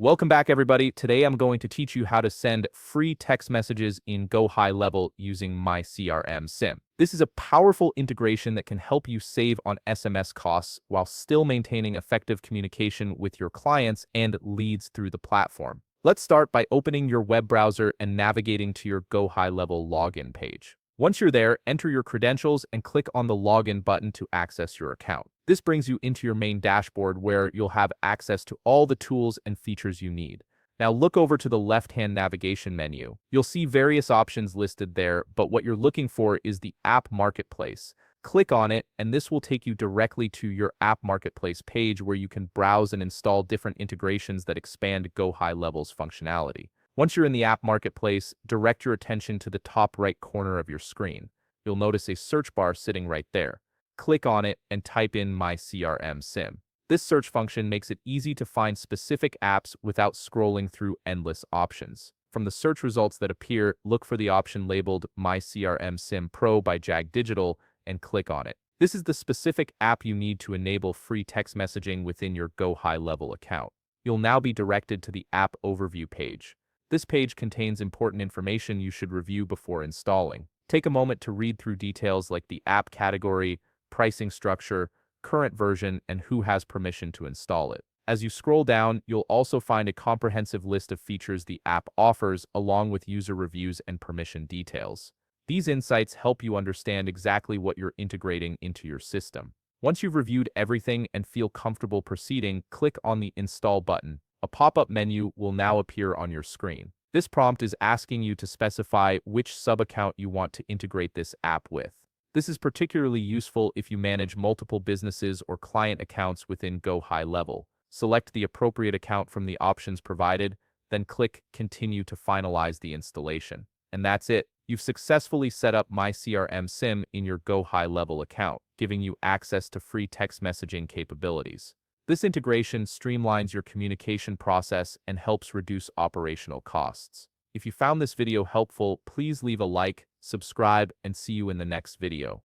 Welcome back, everybody. Today I'm going to teach you how to send free text messages in GoHighLevel using My CRM SIM. This is a powerful integration that can help you save on SMS costs while still maintaining effective communication with your clients and leads through the platform. Let's start by opening your web browser and navigating to your GoHighLevel login page. Once you're there, enter your credentials and click on the login button to access your account. This brings you into your main dashboard where you'll have access to all the tools and features you need. Now look over to the left-hand navigation menu. You'll see various options listed there, but what you're looking for is the App Marketplace. Click on it, and this will take you directly to your App Marketplace page where you can browse and install different integrations that expand GoHighLevel's functionality. Once you're in the App Marketplace, direct your attention to the top right corner of your screen. You'll notice a search bar sitting right there. Click on it and type in My CRM SIM. This search function makes it easy to find specific apps without scrolling through endless options. From the search results that appear, look for the option labeled My CRM SIM Pro by Jag Digital and click on it. This is the specific app you need to enable free text messaging within your GoHighLevel account. You'll now be directed to the App Overview page. This page contains important information you should review before installing. Take a moment to read through details like the app category, pricing structure, current version, and who has permission to install it. As you scroll down, you'll also find a comprehensive list of features the app offers, along with user reviews and permission details. These insights help you understand exactly what you're integrating into your system. Once you've reviewed everything and feel comfortable proceeding, click on the Install button. A pop-up menu will now appear on your screen. This prompt is asking you to specify which sub-account you want to integrate this app with. This is particularly useful if you manage multiple businesses or client accounts within GoHighLevel. Select the appropriate account from the options provided, then click Continue to finalize the installation. And that's it. You've successfully set up My CRM SIM in your GoHighLevel account, giving you access to free text messaging capabilities. This integration streamlines your communication process and helps reduce operational costs. If you found this video helpful, please leave a like, subscribe, and see you in the next video.